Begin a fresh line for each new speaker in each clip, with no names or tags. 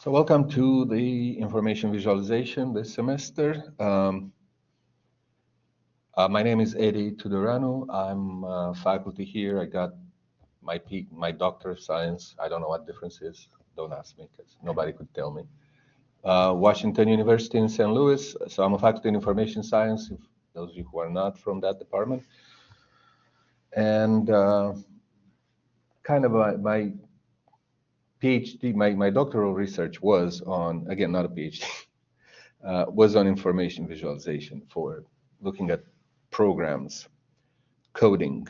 So welcome to the information visualization this semester. My name is Eddie Tudorano. I'm faculty here. I got my Doctor of Science. I don't know what difference is. Don't ask me because nobody could tell me. Washington University in St. Louis. So I'm a faculty in information science, if those of you who are not from that department. And kind of my PhD, my doctoral research was on, again, not a PhD, was on information visualization for looking at programs, coding.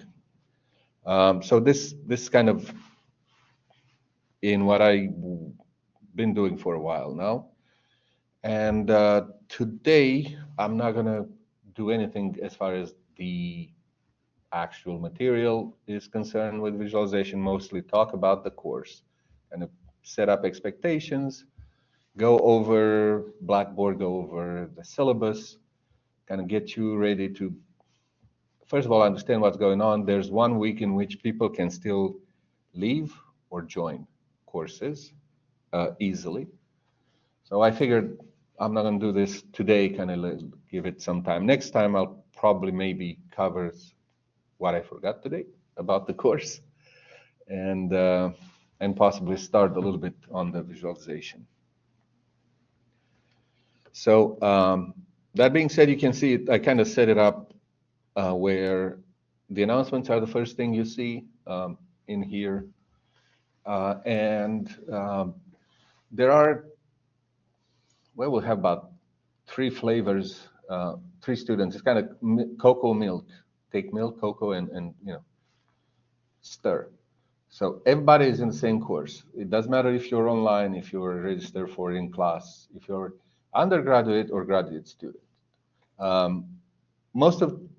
So this kind of in what I've been doing for a while now. And today, I'm not going to do anything as far as the actual material is concerned with visualization, mostly talk about the course, kind of set up expectations, go over Blackboard, go over the syllabus, kind of get you ready to, first of all, understand what's going on. There's 1 week in which people can still leave or join courses easily. So I figured I'm not going to do this today, kind of give it some time. Next time, I'll probably maybe cover what I forgot today about the course and possibly start a little bit on the visualization. So that being said, you can see it, I kind of set it up where the announcements are the first thing you see in here. There are, well, we'll have about 3 flavors, 3 students. It's kind of cocoa milk. Take milk, cocoa, and stir. So everybody is in the same course. It doesn't matter if you're online, if you're registered for in-class, if you're undergraduate or graduate student.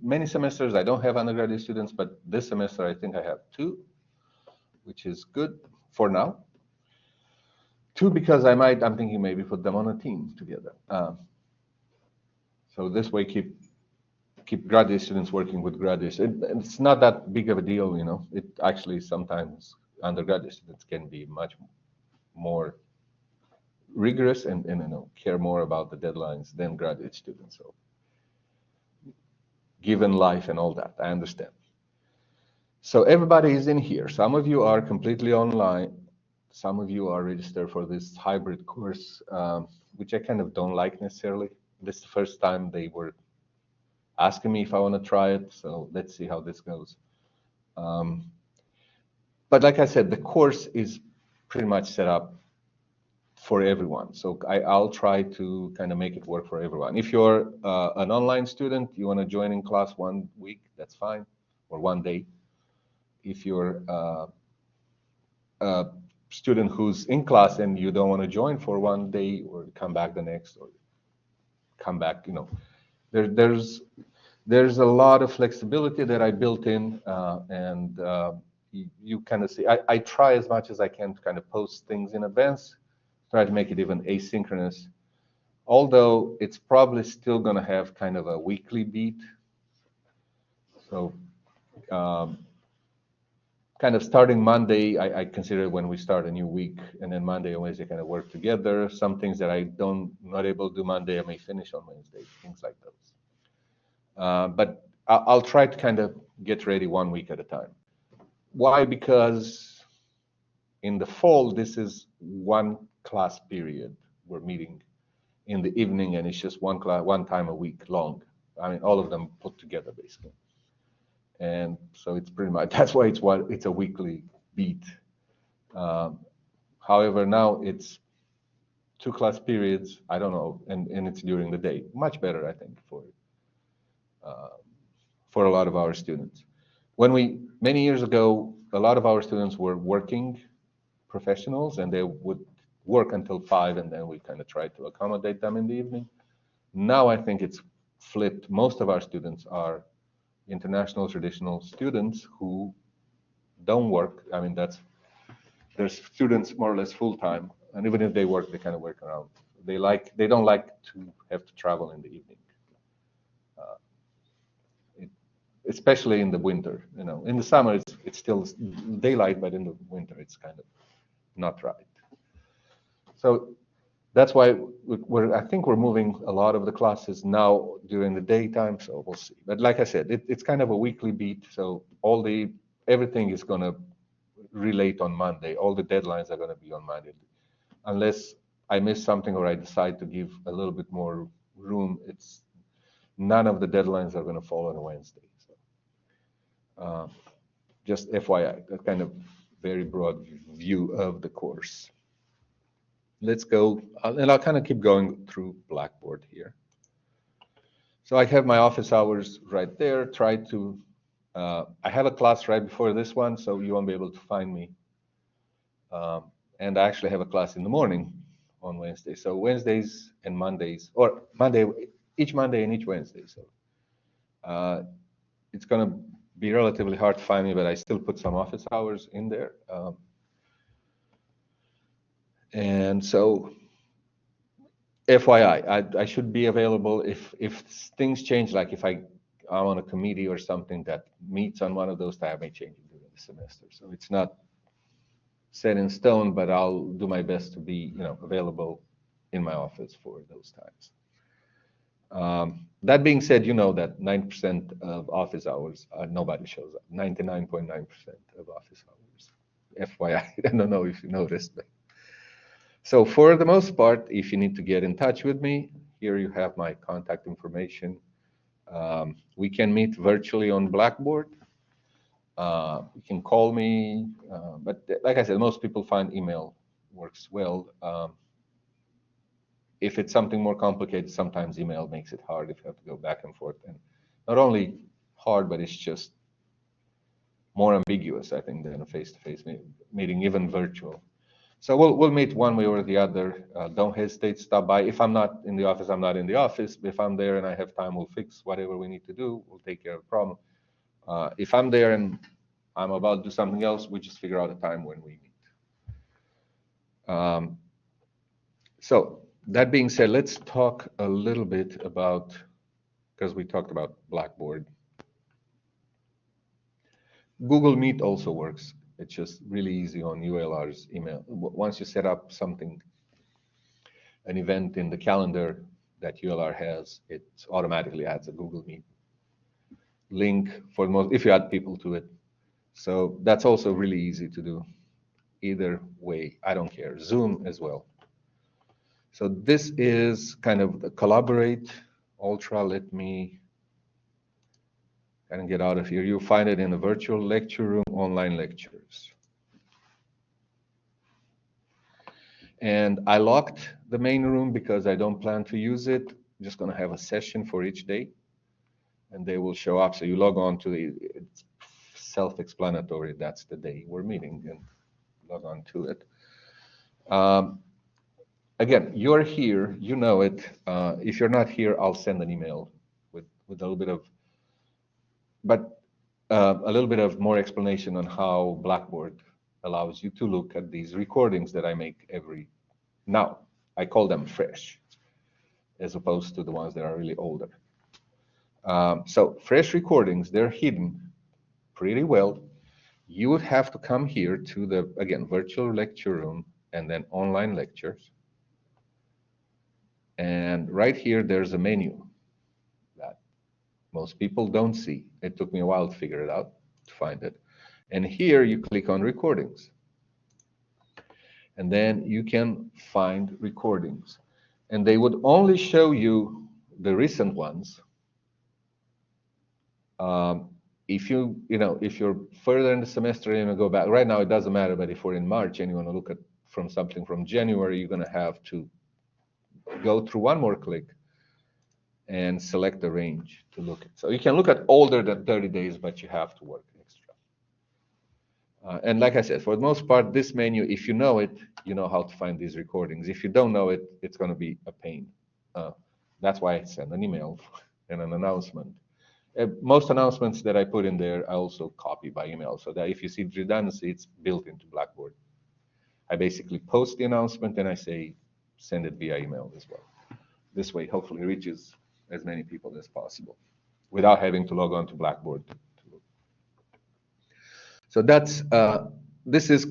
Many semesters I don't have undergraduate students, but this semester I think I have 2, which is good for now. 2 because I'm thinking maybe put them on a team together. So this way keep graduate students working with graduates. It's not that big of a deal, It actually sometimes undergraduate students can be much more rigorous and care more about the deadlines than graduate students. So given life and all that, I understand. So everybody is in here. Some of you are completely online. Some of you are registered for this hybrid course, which I kind of don't like necessarily. This is the first time they were asking me if I want to try it, so let's see how this goes. But like I said, the course is pretty much set up for everyone. So I'll try to kind of make it work for everyone. If you're an online student, you want to join in class 1 week, that's fine, or 1 day. If you're a student who's in class and you don't want to join for 1 day or come back the next, or come back, there's a lot of flexibility that I built in, and you kind of see, I try as much as I can to kind of post things in advance, try to make it even asynchronous, although it's probably still going to have kind of a weekly beat. So kind of starting Monday, I consider when we start a new week, and then Monday and Wednesday kind of work together. Some things that not able to do Monday, I may finish on Wednesday, things like those. But I'll try to kind of get ready 1 week at a time. Why? Because in the fall, this is 1 class period. We're meeting in the evening, and it's just 1 class, 1 time a week long. I mean, all of them put together, basically. And so it's pretty much, that's why it's a weekly beat. However, now it's 2 class periods, I don't know, and it's during the day. Much better, I think, for a lot of our students. Many years ago, a lot of our students were working professionals, and they would work until 5, and then we kind of tried to accommodate them in the evening. Now I think it's flipped. Most of our students are international traditional students who don't work. I mean, there's students more or less full-time, and even if they work, they kind of work around. They don't like to have to travel in the evening. Especially in the winter, in the summer it's still daylight, but in the winter it's kind of not right. So That's why I think we're moving a lot of the classes now during the daytime, so we'll see. But like I said, it's kind of a weekly beat, so everything is going to relate on Monday. All the deadlines are going to be on Monday, unless I miss something or I decide to give a little bit more room. None of the deadlines are going to fall on a Wednesday. So, just FYI, that kind of very broad view of the course. Let's go, and I'll kind of keep going through Blackboard here. So I have my office hours right there. I have a class right before this one, so you won't be able to find me. And I actually have a class in the morning on Wednesday. So Wednesdays and Mondays, or each Monday and each Wednesday. So it's going to be relatively hard to find me, but I still put some office hours in there. And so FYI, I should be available if things change, like if I'm on a committee or something that meets on one of those times, I may change it during the semester. So it's not set in stone, but I'll do my best to be available in my office for those times. That being said, you know that 9% of office hours, nobody shows up. 99.9% of office hours. FYI, I don't know if you noticed, but. So for the most part, if you need to get in touch with me, here you have my contact information. We can meet virtually on Blackboard. You can call me, but like I said, most people find email works well. If it's something more complicated, sometimes email makes it hard if you have to go back and forth. And not only hard, but it's just more ambiguous, I think, than a face-to-face meeting, even virtual. So we'll meet one way or the other. Don't hesitate to stop by. If I'm not in the office, I'm not in the office. If I'm there and I have time, we'll fix whatever we need to do. We'll take care of the problem. If I'm there and I'm about to do something else, we just figure out a time when we meet. So that being said, let's talk a little bit about, because we talked about Blackboard. Google Meet also works. It's just really easy on ULR's email. Once you set up something, an event in the calendar that ULR has, it automatically adds a Google Meet link for most, if you add people to it. So that's also really easy to do. Either way, I don't care. Zoom as well. So this is kind of the Collaborate Ultra. Let me kind of get out of here. You'll find it in the virtual lecture room, online lectures. And I locked the main room because I don't plan to use it. I'm just going to have a session for each day, and they will show up. So you log on to it's self-explanatory. That's the day we're meeting, and log on to it. Again, you're here, you know it. If you're not here, I'll send an email with a little bit of, a little bit of more explanation on how Blackboard allows you to look at these recordings that I make now. I call them fresh, as opposed to the ones that are really older. So fresh recordings, they're hidden pretty well. You would have to come here to the, again, virtual lecture room and then online lectures. And right here, there's a menu that most people don't see. It took me a while to figure it out, to find it. And here you click on recordings. And then you can find recordings. And they would only show you the recent ones. If you're further in the semester and you go back, right now it doesn't matter, but if we're in March and you want to look at something from January, you're going to have to go through one more click and select the range to look at. So you can look at older than 30 days, but you have to work extra. And like I said, for the most part, this menu, if you know it, you know how to find these recordings. If you don't know it, it's going to be a pain. That's why I send an email and an announcement. Most announcements that I put in there, I also copy by email, so that if you see redundancy, it's built into Blackboard. I basically post the announcement and I say, send it via email as well. This way, hopefully, it reaches as many people as possible without having to log on to Blackboard. So that's this is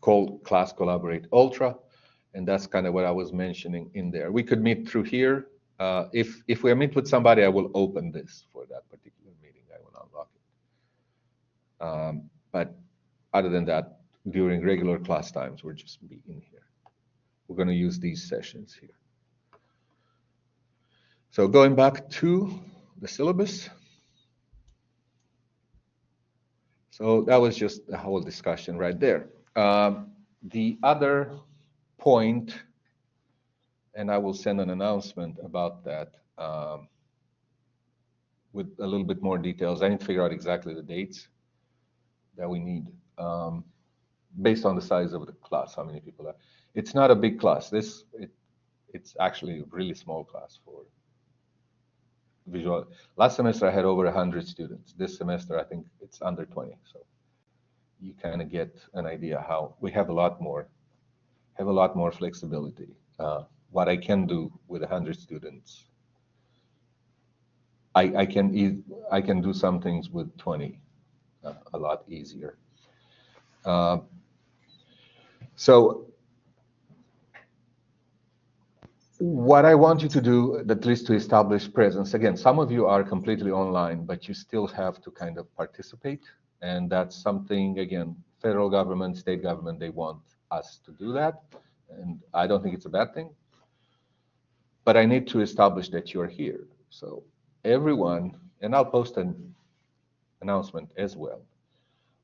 called Class Collaborate Ultra. And that's kind of what I was mentioning in there. We could meet through here. If we meet with somebody, I will open this for that particular meeting. I will not lock it. But other than that, during regular class times, we'll just be in here. We're going to use these sessions here. So going back to the syllabus. So that was just the whole discussion right there. The other point, and I will send an announcement about that with a little bit more details. I need to figure out exactly the dates that we need based on the size of the class, how many people are. It's not a big class. It's actually a really small class for visual. Last semester I had over 100 students. This semester I think it's under 20. So you kind of get an idea how we have a lot more flexibility. What I can do with 100 students, I can do some things with 20 a lot easier. So what I want you to do, at least to establish presence, again, some of you are completely online, but you still have to kind of participate. And that's something, again, federal government, state government, they want us to do that. And I don't think it's a bad thing. But I need to establish that you're here. So everyone, and I'll post an announcement as well.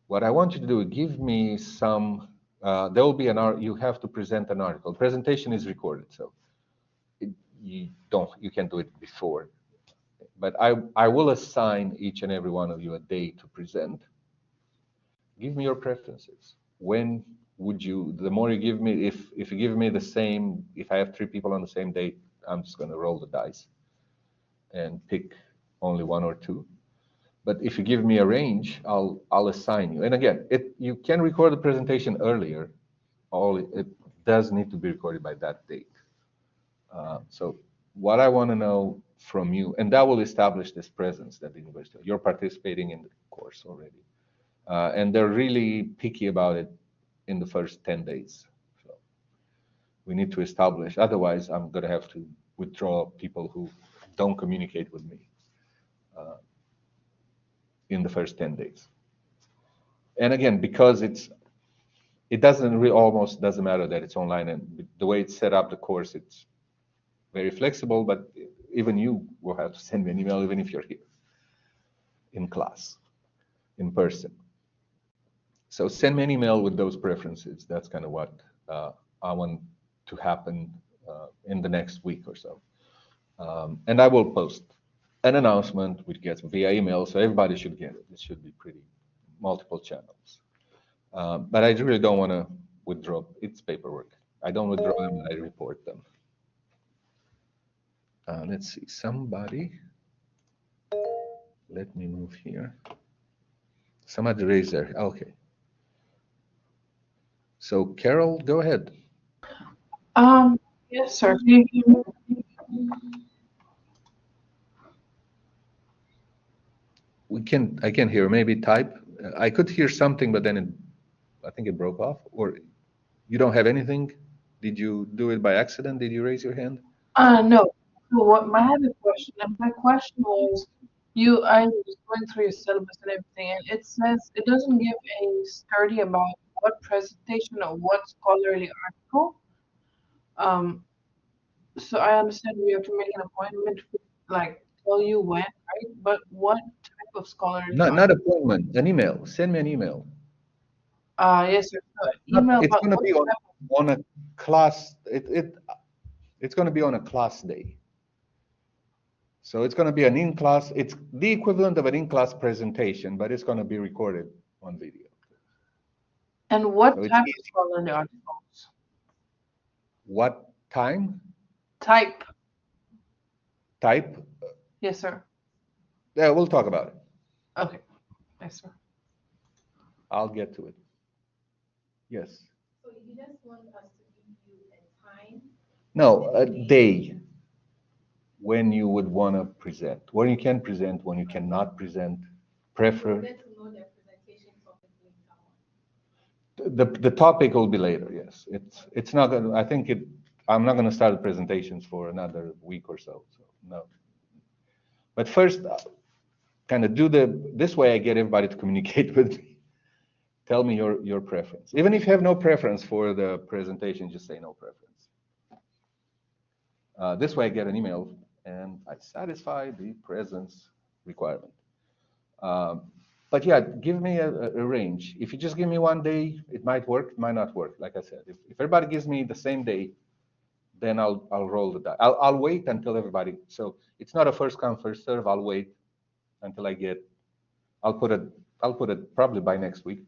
What I want you to do, give me some, there will be you have to present an article. Presentation is recorded, so you can't do it before. But I will assign each and every one of you a day to present. Give me your preferences. When would you, the more you give me, if you give me the same, if I have 3 people on the same day, I'm just going to roll the dice and pick only 1 or 2. But if you give me a range, I'll assign you. And again, you can record the presentation earlier. It does need to be recorded by that date. So what I want to know from you, and that will establish this presence that the university, you're participating in the course already. And they're really picky about it in the first 10 days. So we need to establish, otherwise I'm going to have to withdraw people who don't communicate with me in the first 10 days. And again, because it almost doesn't matter that it's online, and the way it's set up, the course, it's very flexible, but even you will have to send me an email even if you're here in class, in person. So send me an email with those preferences. That's kind of what I want to happen in the next week or so. And I will post an announcement which gets via email, so everybody should get it. It should be pretty multiple channels. But I really don't want to withdraw. It's paperwork. I don't withdraw them, I report them. Let's see, somebody, let me move here. Somebody raised their, okay. So Carol, go ahead.
Yes, sir.
I can hear, maybe type. I could hear something, but then I think it broke off. Or you don't have anything? Did you do it by accident? Did you raise your hand?
No. So I have a question, and my question was, I was going through your syllabus and everything, and it says it doesn't give a study about what presentation or what scholarly article. Um, so I understand we have to make an appointment, like tell you when, right? But what type of scholarly
Not
article?
appointment, an email. Send me an email.
Yes, sir. So email
It's
about
going to
what
be
type of.
on a class. It's going to be on a class day. So it's going to be an in-class. It's the equivalent of an in-class presentation, but it's going to be recorded on video.
And what
So it's
type of
easy.
scholarly articles?
What time?
Type.
Type?
Yes, sir.
Yeah, we'll talk about it.
Okay. Yes, sir.
I'll get to it. Yes.
So you just want us to give you a time?
No, a day when you would want to present, when you can present, when you cannot present, prefer.
Get to know the presentation topic later on.
The topic will be later. Yes, it's not gonna. I think it. I'm not gonna start the presentations for another week or so. So no. But first, kind of do this way. I get everybody to communicate with me. Tell me your preference. Even if you have no preference for the presentation, just say no preference. This way I get an email and I satisfy the presence requirement. But yeah, give me a range. If you just give me one day, it might work, it might not work. Like I said, if everybody gives me the same day, then I'll roll the die. I'll wait until everybody. So it's not a first come first serve. I'll wait until I get. I'll put it probably by next week.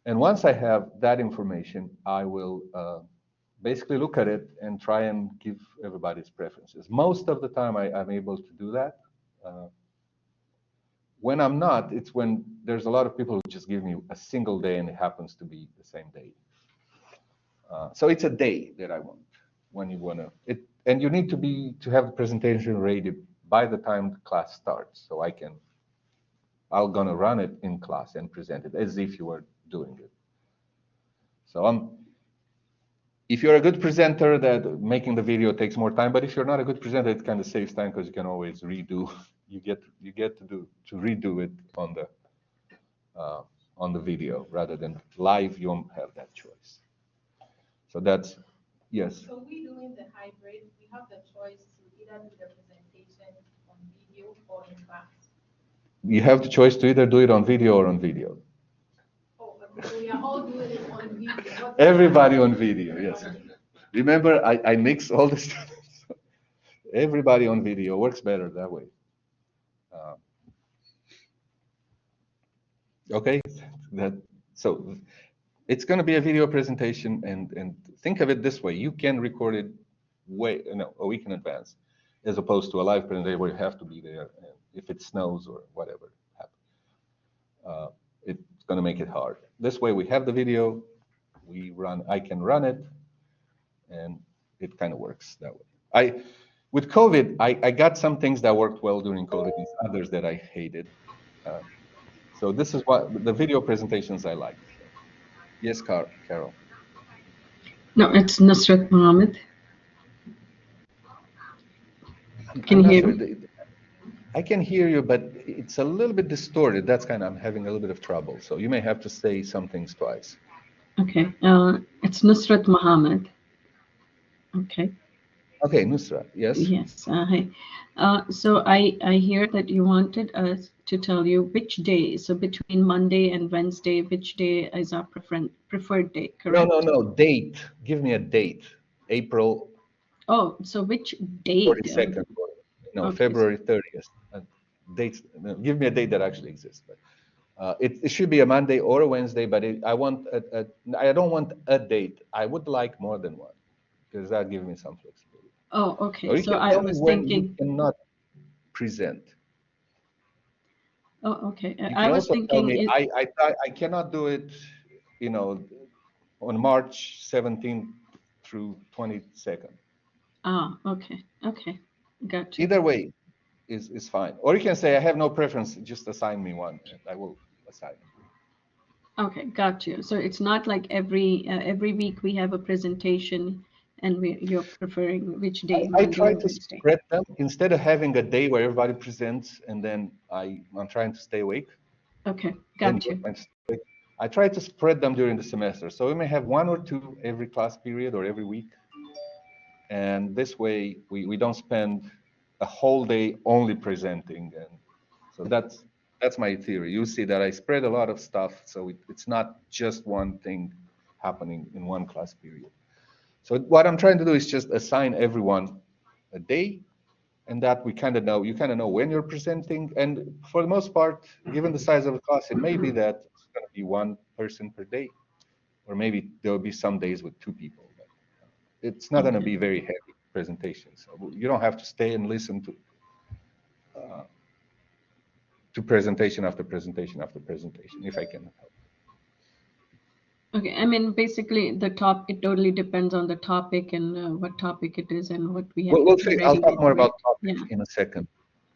And once I have that information, I will basically look at it and try and give everybody's preferences. Most of the time, I'm able to do that. When I'm not, it's when there's a lot of people who just give me a single day and it happens to be the same day. So it's a day that I want when you want to. And you need to have the presentation ready by the time the class starts, so I'm gonna run it in class and present it as if you were doing it. So if you're a good presenter, that making the video takes more time. But if you're not a good presenter, it kind of saves time because you can always redo. You get to redo it on the video rather than live. You won't have that choice. So that's yes.
So we doing the hybrid. We have the choice to either do the presentation on video or in class.
You have the choice to either do it on video or on video.
Oh, so we are all doing it on video.
Everybody on video, yes. Remember, I mix all the students. Everybody on video works better that way. Okay, so it's going to be a video presentation, and think of it this way: you can record it a week in advance, as opposed to a live presentation where you have to be there, and if it snows or whatever happens, it's going to make it hard. This way, we have the video, I can run it, and it kind of works that way. With COVID, I got some things that worked well during COVID, and others that I hated. So this is what the video presentations I like. Yes, Carol.
No, it's Nusrat Mohammed. Can you hear me?
I can hear you, but it's a little bit distorted. That's I'm having a little bit of trouble. So you may have to say some things twice.
Okay, it's Nusrat Mohammed. Okay.
Okay, Nusrat, yes?
Yes, hi. So I hear that you wanted us to tell you which day, so between Monday and Wednesday, which day is our preferred day, correct?
No, date. Give me a date. April.
Oh, so which date?
42nd, no,
Okay.
February 30th. Dates. Give me a date that actually exists. But it should be a Monday or a Wednesday, but I don't want a date. I would like more than one, because that gives me some flexibility.
Oh, okay.
Or you
so
can
I
tell me
was
when
thinking.
you cannot present.
Oh, okay.
You
I
can
was
also tell
thinking.
me I cannot do it, on March 17th through 22nd.
Okay. Okay. Gotcha.
Either way is fine. Or you can say I have no preference, just assign me one, and I will assign it.
Okay, got you. So it's not like every week we have a presentation and you're preferring which day,
I
Monday
try
or
to
Wednesday.
spread them instead of having a day where everybody presents and then I'm trying to stay awake.
Okay, got you.
I try to spread them during the semester. So we may have one or two every class period or every week. And this way we don't spend a whole day only presenting. And so that's my theory. You see that I spread a lot of stuff, so it's not just one thing happening in one class period. So what I'm trying to do is just assign everyone a day, and that you kind of know when you're presenting. And for the most part, given the size of the class, it may be that it's going to be one person per day, or maybe there will be some days with two people. But it's not going to be very heavy presentations. So you don't have to stay and listen to presentation after presentation after presentation, if I can help.
Okay, I mean, basically it totally depends on the topic and what topic it is and what we have
We'll
to
see.
be
I'll
ready
talk
with,
more
right?
about topics
Yeah.
in a second.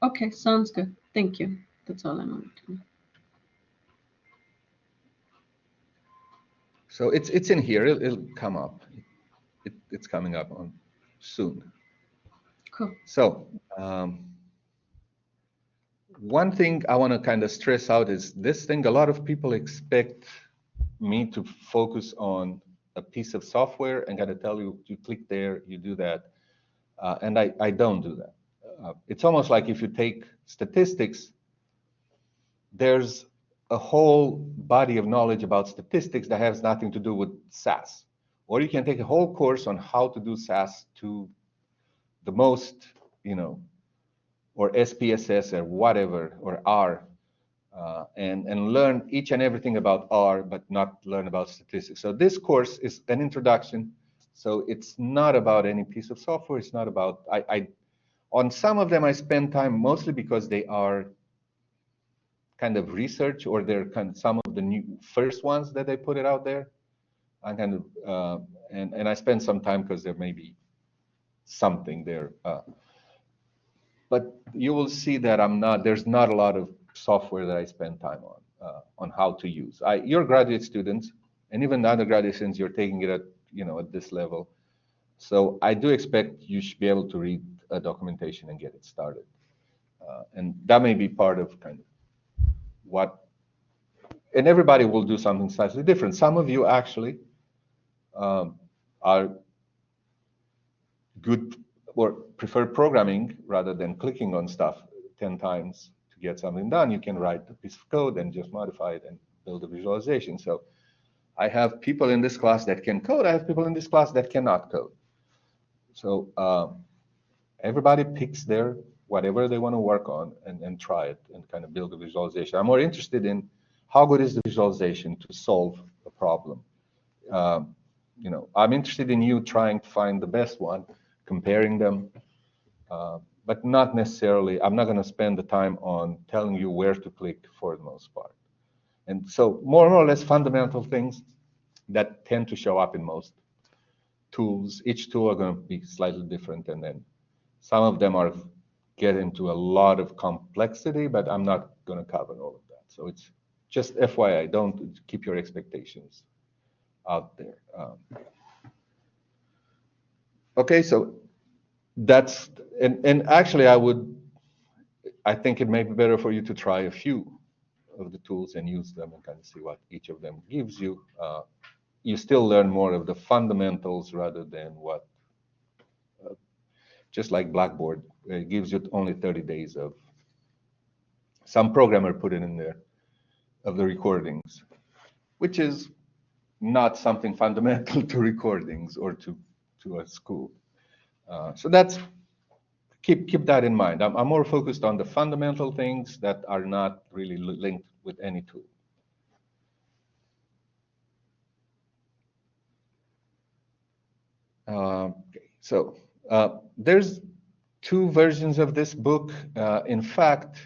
Okay, sounds good. Thank you. That's all I wanted to know.
So it's in here. It'll come up. It's coming up on soon.
Cool.
So one thing I want to kind of stress out is this thing. A lot of people expect me to focus on a piece of software and kind of tell you, you click there, you do that. And I don't do that. It's almost like if you take statistics, there's a whole body of knowledge about statistics that has nothing to do with SAS. Or you can take a whole course on how to do SAS to the most, or SPSS or whatever, or R, and learn each and everything about R, but not learn about statistics. So this course is an introduction. So it's not about any piece of software. It's not about, on some of them I spend time mostly because they are kind of research, or they're kind of some of the new first ones that they put it out there. I kind of, and I spend some time because there may be something there. But you will see that there's not a lot of software that I spend time on how to use. You're graduate students, and even undergraduate students, you're taking it at, at this level. So I do expect you should be able to read a documentation and get it started. And that may be part of kind of and everybody will do something slightly different. Some of you actually are good or prefer programming rather than clicking on stuff 10 times to get something done. You can write a piece of code and just modify it and build a visualization. So I have people in this class that can code. I have people in this class that cannot code. So everybody picks whatever they want to work on and try it and kind of build a visualization. I'm more interested in how good is the visualization to solve a problem. I'm interested in you trying to find the best one, comparing them, but not necessarily, I'm not going to spend the time on telling you where to click for the most part. And so more or less fundamental things that tend to show up in most tools. Each tool are going to be slightly different, and then some of them get into a lot of complexity, but I'm not going to cover all of that. So it's just FYI, don't keep your expectations out there. Okay, so that's, and actually I think it may be better for you to try a few of the tools and use them and kind of see what each of them gives you. You still learn more of the fundamentals rather than what, just like Blackboard, it gives you only 30 days of, some programmer put it in there, of the recordings, which is not something fundamental to recordings or to a school. So that's, keep that in mind. I'm more focused on the fundamental things that are not really linked with any tool. Okay, so there's 2 versions of this book. In fact,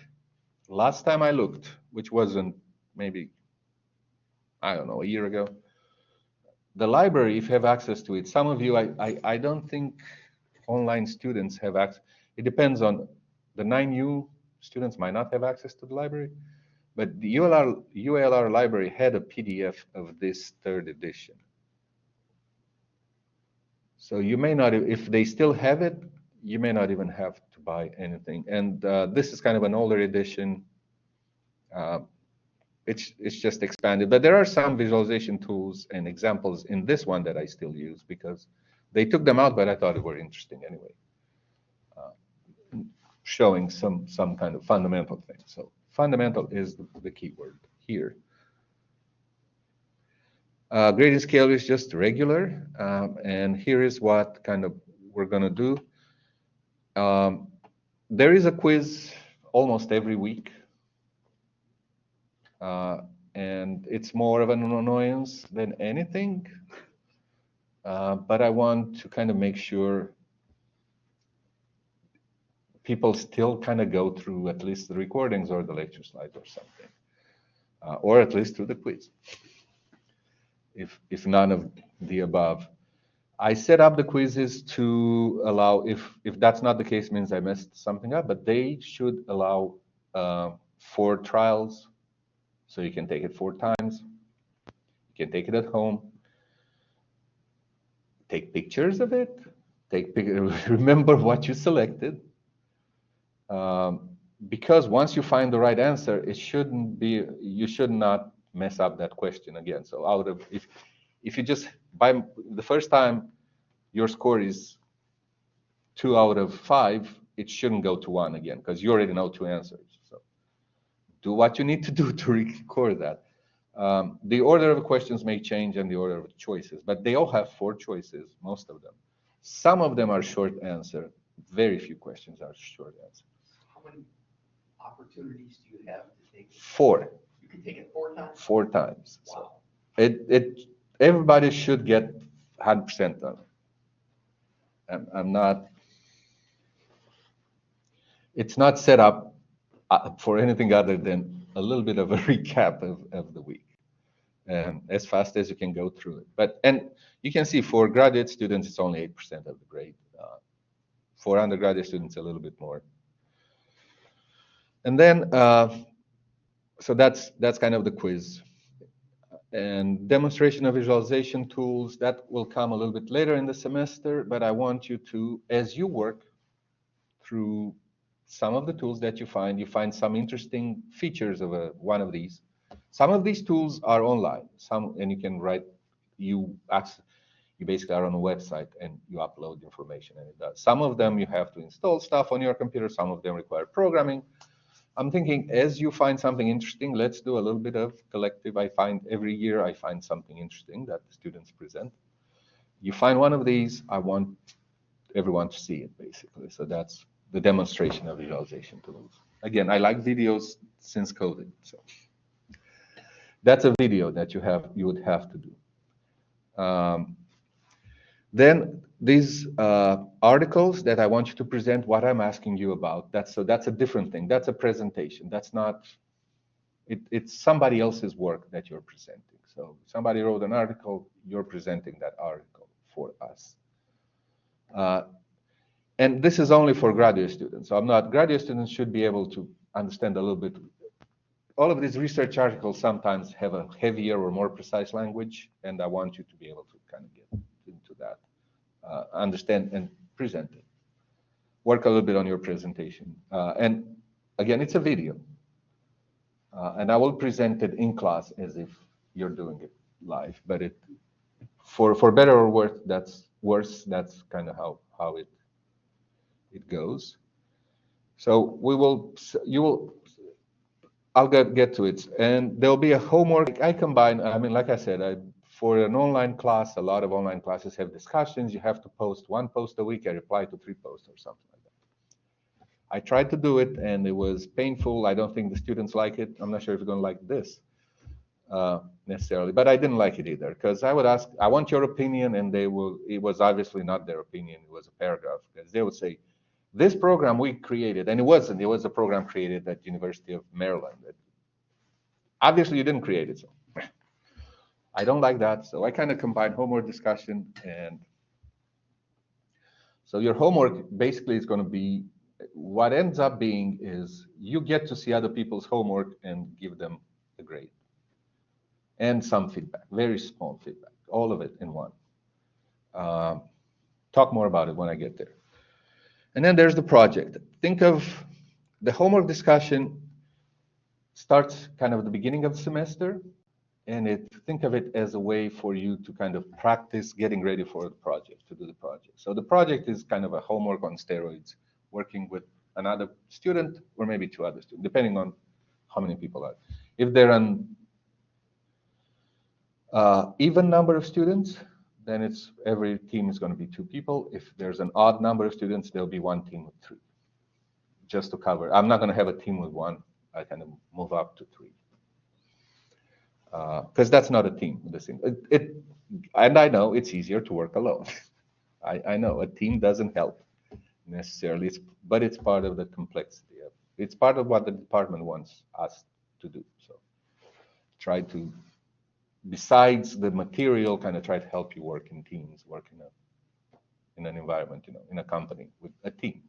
last time I looked, which wasn't maybe, I don't know, a year ago, the library, if you have access to it, some of you, I don't think online students have access. It depends on the 9U students might not have access to the library, but the ULR library had a PDF of this 3rd edition. So you may not, if they still have it, you may not even have to buy anything. And this is kind of an older edition. It's just expanded, but there are some visualization tools and examples in this one that I still use because they took them out, but I thought it were interesting anyway, showing some kind of fundamental thing. So fundamental is the key word here. Grading scale is just regular, and here is what kind of we're going to do. There is a quiz almost every week. And it's more of an annoyance than anything. But I want to kind of make sure people still kind of go through at least the recordings or the lecture slides or something, or at least through the quiz, if none of the above. I set up the quizzes to allow, if that's not the case, means I messed something up, but they should allow 4 trials. So you can take it 4 times. You can take it at home. take pictures of it, remember what you selected, because once you find the right answer, it shouldn't be, you should not mess up that question again. So out of, if you just, by the first time your score is 2 out of 5, it shouldn't go to 1 again, because you already know 2 answers. So do what you need to do to record that. The order of questions may change and the order of choices, but they all have 4 choices, most of them. Some of them are short answer. Very few questions are short answer.
How many opportunities do you have to take it?
4.
You can take it 4 times?
4 times.
Wow.
So everybody should get 100% done. I'm not, it's not set up for anything other than a little bit of a recap of the week, and as fast as you can go through it. And you can see for graduate students, it's only 8% of the grade. For undergraduate students, a little bit more. And then, so that's kind of the quiz. And demonstration of visualization tools, that will come a little bit later in the semester, but I want you to, as you work through some of the tools that you find some interesting features of one of these. Some of these tools are online, and you can write, you basically are on a website and you upload information and it does. Some of them you have to install stuff on your computer, some of them require programming. I'm thinking, as you find something interesting, let's do a little bit of collective. Every year I find something interesting that the students present. You find one of these, I want everyone to see it, basically. So that's the demonstration of visualization tools. Again, I like videos since COVID. So that's a video that you would have to do. Then these articles that I want you to present, what I'm asking you about, that's a different thing. That's a presentation. That's not, it's somebody else's work that you're presenting. So somebody wrote an article, you're presenting that article for us. And this is only for graduate students. So graduate students should be able to understand a little bit. All of these research articles sometimes have a heavier or more precise language, and I want you to be able to kind of get into that, understand and present it. Work a little bit on your presentation. And again, it's a video. And I will present it in class as if you're doing it live, but for better or worse, that's kind of how it goes. So I'll get to it, and there'll be a homework. I combine, I mean, like I said, for an online class, a lot of online classes have discussions. You have to post 1 post a week. I reply to 3 posts or something like that. I tried to do it, and it was painful. I don't think the students like it. I'm not sure if you're going to like this necessarily, but I didn't like it either, because I would ask, I want your opinion, and it was obviously not their opinion. It was a paragraph, because they would say, this program we created, and it was a program created at University of Maryland. Obviously, you didn't create it, so I don't like that. So I kind of combine homework discussion, and so your homework basically is going to be, what ends up being is you get to see other people's homework and give them a grade and some feedback, very small feedback, all of it in one. Talk more about it when I get there. And then there's the project. Think of the homework discussion starts kind of at the beginning of the semester, and think of it as a way for you to kind of practice getting ready for the project, to do the project. So the project is kind of a homework on steroids, working with another student or maybe 2 other students, depending on how many people are. If they're an even number of students, then every team is going to be 2 people. If there's an odd number of students, there'll be 1 team with 3, just to cover. I'm not going to have a team with 1. I kind of move up to 3, because that's not a team. And I know it's easier to work alone. I know a team doesn't help necessarily, but it's part of the complexity. It's part of what the department wants us to do. So try to, besides the material, kind of try to help you work in teams, work in an environment, in a company with a team.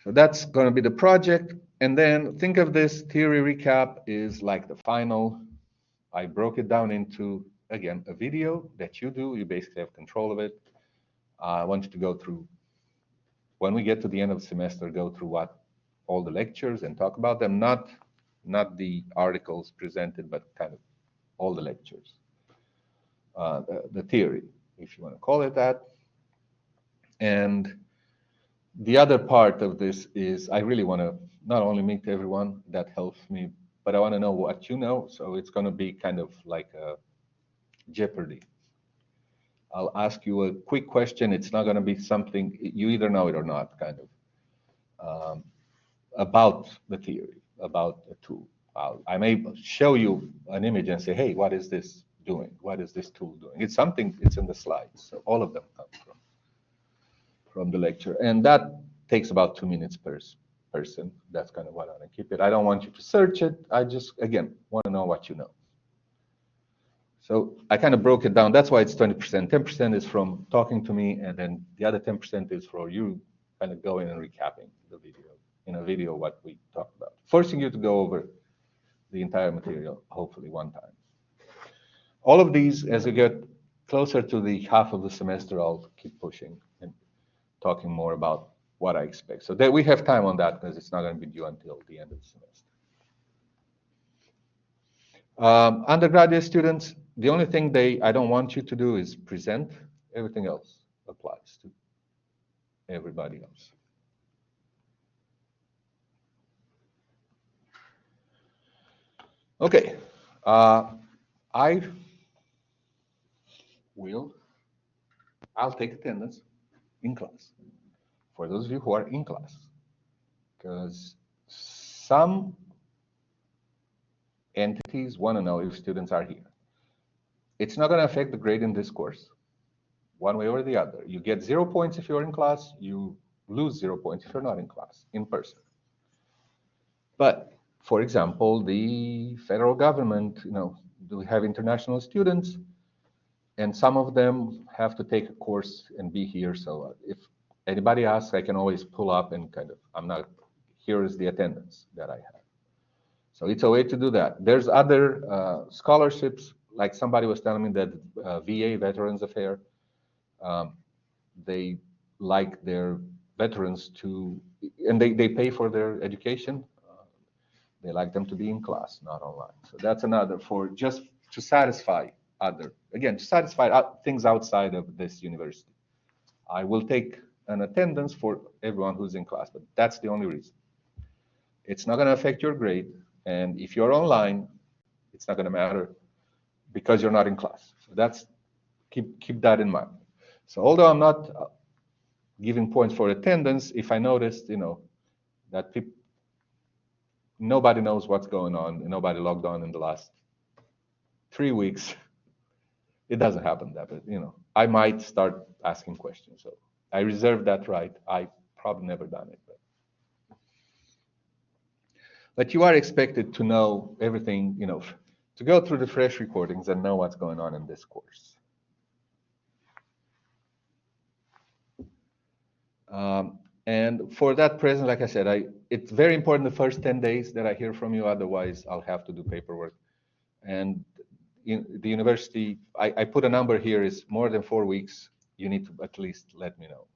So that's going to be the project. And then think of this theory recap is like the final. I broke it down into again, a video that you do. You basically have control of it. I want you to go through, when we get to the end of the semester, go through what all the lectures and talk about them, not the articles presented, but kind of all the lectures, the theory, if you want to call it that. And the other part of this is I really want to not only meet everyone, that helps me, but I want to know what you know. So it's going to be kind of like a Jeopardy. I'll ask you a quick question. It's not going to be something you either know it or not, kind of, about the theory, about the tool. I may show you an image and say, hey, what is this doing? What is this tool doing? It's something, it's in the slides. So all of them come from the lecture. And that takes about 2 minutes per person. That's kind of what I want to keep it. I don't want you to search it. I just, again, want to know what you know. So I kind of broke it down. That's why it's 20%. 10% is from talking to me, and then the other 10% is for you kind of going and recapping the video, in a video, what we talked about. Forcing you to go over the entire material, hopefully one time. All of these, as we get closer to the half of the semester, I'll keep pushing and talking more about what I expect. So that we have time on that because it's not going to be due until the end of the semester. Undergraduate students, the only thing I don't want you to do is present. Everything else applies to everybody else. Okay, I'll take attendance in class for those of you who are in class, because some entities want to know if students are here. It's not going to affect the grade in this course, one way or the other. You get 0 points if you're in class, you lose 0 points if you're not in class, in person. But, for example, the federal government, we have international students, and some of them have to take a course and be here. So if anybody asks, I can always pull up and kind of, here is the attendance that I have. So it's a way to do that. There's other scholarships, like somebody was telling me that VA, Veterans Affairs, they like their veterans to, and they pay for their education. They like them to be in class, not online. So that's another for just to satisfy to satisfy things outside of this university. I will take an attendance for everyone who's in class, but that's the only reason. It's not going to affect your grade. And if you're online, it's not going to matter because you're not in class. So keep that in mind. So although I'm not giving points for attendance, if I noticed, that nobody knows what's going on, and nobody logged on in the last 3 weeks, it doesn't happen that, but I might start asking questions. So I reserve that right. I probably never done it, but you are expected to know everything, to go through the fresh recordings and know what's going on in this course. And for that present, like I said, it's very important the first 10 days that I hear from you. Otherwise, I'll have to do paperwork. And in the university, I put a number here, is more than 4 weeks. You need to at least let me know.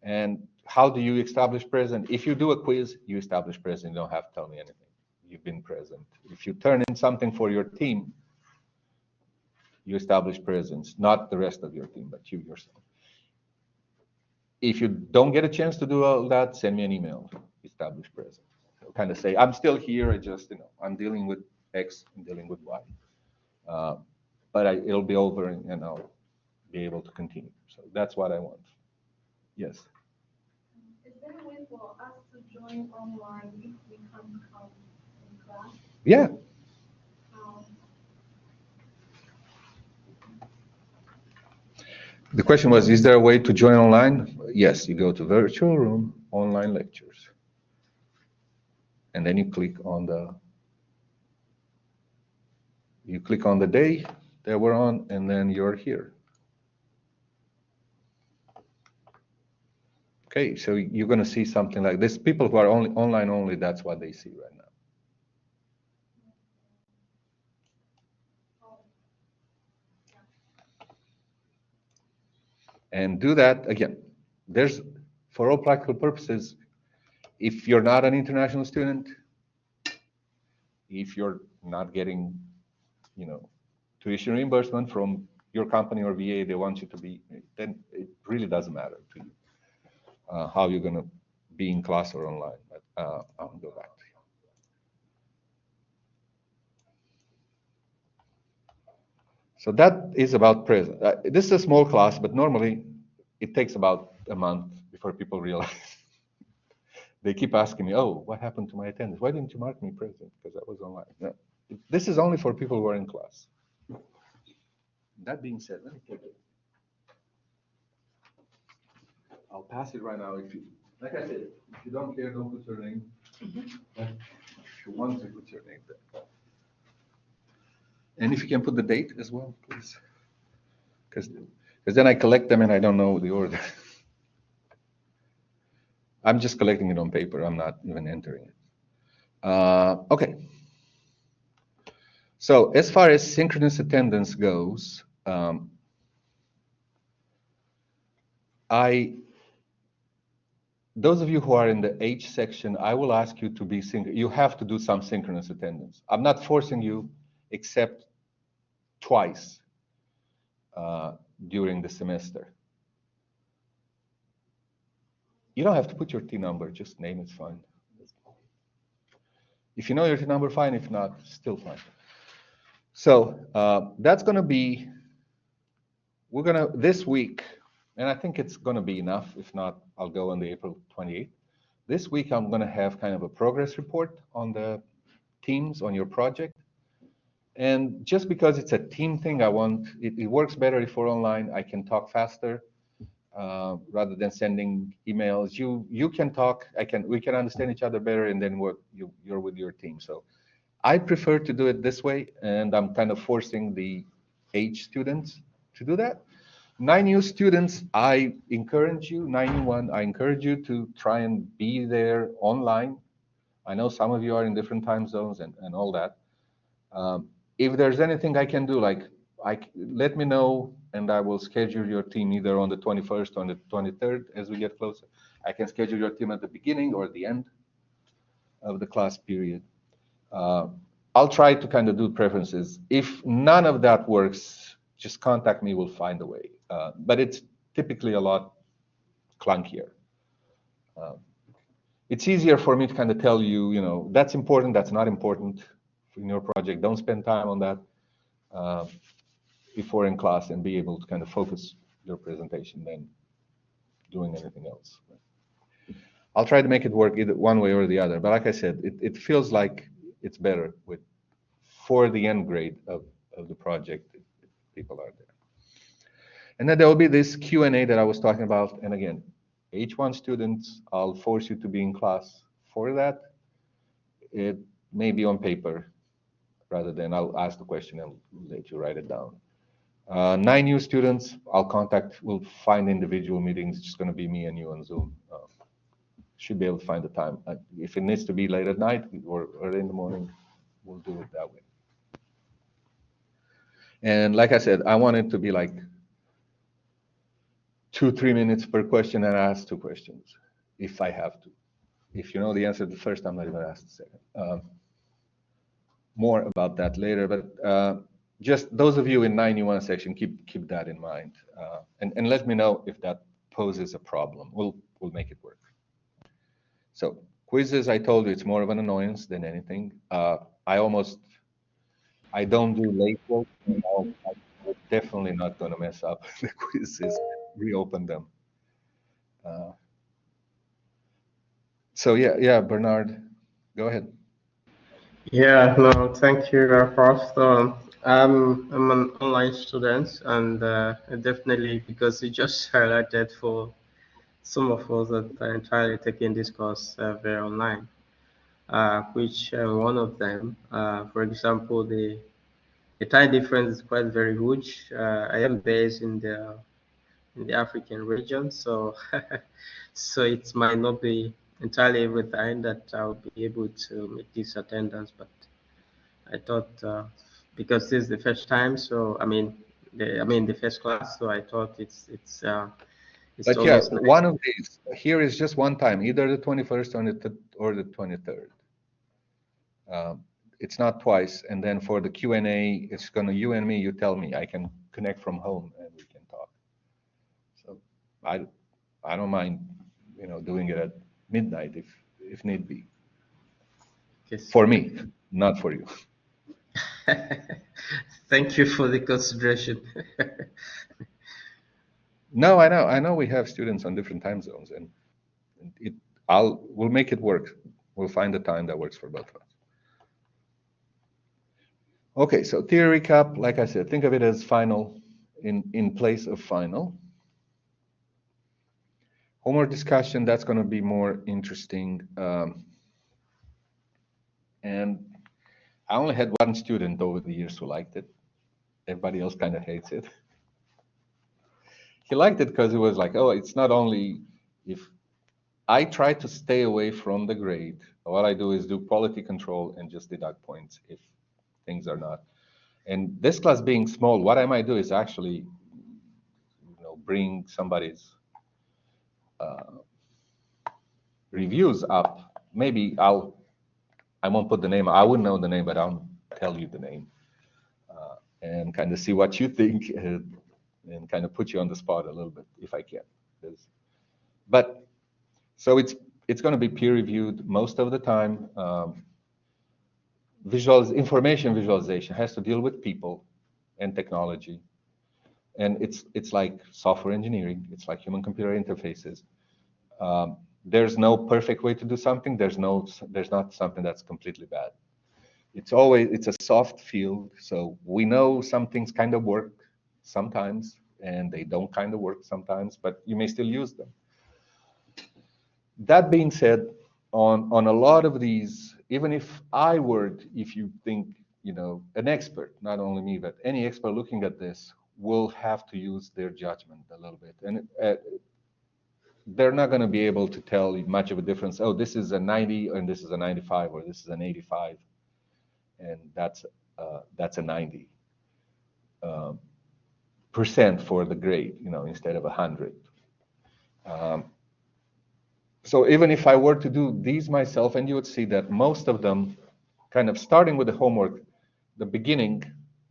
And how do you establish present? If you do a quiz, you establish present. You don't have to tell me anything. You've been present. If you turn in something for your team, you establish presence, not the rest of your team, but you yourself. If you don't get a chance to do all that, send me an email, establish presence. So kind of say, I'm still here, I just, I'm dealing with X, I'm dealing with Y. But it'll be over and I'll be able to continue. So that's what I want. Yes?
Is there a way for us to join online if we can't come in class?
Yeah. The question was, is there a way to join online? Yes, you go to virtual room, online lectures. And then you click on the day that we're on, and then you're here. Okay, so you're going to see something like this. People who are only online only, that's what they see right now. And do that again. There's, for all practical purposes, if you're not an international student, if you're not getting, tuition reimbursement from your company or VA, they want you to be, then it really doesn't matter to you how you're going to be in class or online. But I'll go back to you. So that is about present. This is a small class, but normally it takes about a month before people realize. They keep asking me, "Oh, what happened to my attendance? Why didn't you mark me present? Because I was online." No, this is only for people who are in class. That being said, let me take it. I'll pass it right now. If you, like I said, if you don't care, don't put your name. But if you want to, put your name there. And if you can put the date as well, please, because then I collect them and I don't know the order. I'm just collecting it on paper. I'm not even entering it. Okay. So as far as synchronous attendance goes, those of you who are in the H section, I will ask you to be you have to do some synchronous attendance. I'm not forcing you, except twice during the semester. You don't have to put your T number, just name it's fine. If you know your T number, fine. If not, still fine. So that's going to be, this week, and I think it's going to be enough. If not, I'll go on the April 28th. This week, I'm going to have kind of a progress report on the teams on your project. And just because it's a team thing, it works better if we're online. I can talk faster rather than sending emails. You can talk, we can understand each other better, and then you're with your team. So I prefer to do it this way, and I'm kind of forcing the H students to do that. 9U students, I encourage you, 9U1, I encourage you to try and be there online. I know some of you are in different time zones and all that. If there's anything I can do, let me know, and I will schedule your team either on the 21st or on the 23rd as we get closer. I can schedule your team at the beginning or the end of the class period. I'll try to kind of do preferences. If none of that works, just contact me, we'll find a way. But it's typically a lot clunkier. It's easier for me to kind of tell you, that's important, that's not important in your project. Don't spend time on that before in class, and be able to kind of focus your presentation than doing anything else. I'll try to make it work either one way or the other. But like I said, it feels like it's better for the end grade of the project if people are there. And then there will be this Q&A that I was talking about. And again, H1 students, I'll force you to be in class for that. It may be on paper rather than I'll ask the question and let you write it down. 9U students, we'll find individual meetings. It's just going to be me and you on Zoom. Should be able to find the time. If it needs to be late at night or early in the morning, we'll do it that way. And like I said, I want it to be like 2-3 minutes per question, and I ask 2 questions if I have to. If you know the answer the first time, I'm not even ask the second. More about that later, but just those of you in 91 section, keep that in mind, and let me know if that poses a problem. We'll make it work. So quizzes, I told you, it's more of an annoyance than anything. I don't do late work. I'm definitely not going to mess up the quizzes, reopen them. So yeah, Bernard, go ahead.
Yeah, no, thank you, Prof. I'm an online student, and definitely because you just highlighted for some of us that are entirely taking this course via online, which one of them, for example, the time difference is quite very huge. I am based in the African region, so so it might not be entirely every time that I'll be able to make this attendance, but I thought because this is the first time, so I mean, the first class. So I thought it's
But yeah,
always nice.
one of these here is just one time, either the 21st or the 23rd. Um, it's not twice. And then for the Q&A, it's gonna you and me. You tell me. I can connect from home and we can talk. So I don't mind, doing it at midnight if need be.
Yes.
For me, not for you.
Thank you for the consideration.
No, I know we have students on different time zones, and it we'll make it work. We'll find a time that works for both of us. Okay, so theory recap, like I said, think of it as final in place of final. Homework discussion, that's going to be more interesting. And I only had one student over the years who liked it. Everybody else kind of hates it. He liked it because it was like, oh, it's not only if I try to stay away from the grade. What I do is do quality control and just deduct points if things are not. And this class being small, what I might do is actually, bring somebody's reviews up. Maybe I won't put the name. I wouldn't know the name, but I'll tell you the name and kind of see what you think and kind of put you on the spot a little bit if I can. But so it's going to be peer reviewed most of the time. Information visualization has to deal with people and technology, and it's like software engineering. It's like human computer interfaces. There's no perfect way to do something. There's not something that's completely bad. It's a soft field, so we know some things kind of work sometimes and they don't kind of work sometimes, but you may still use them. That being said, on a lot of these, even if you think, an expert, not only me, but any expert looking at this will have to use their judgment a little bit. And they're not going to be able to tell much of a difference. Oh, this is a 90 and this is a 95, or this is an 85. And that's a 90% for the grade, instead of 100. So even if I were to do these myself, and you would see that most of them, kind of starting with the homework, the beginning,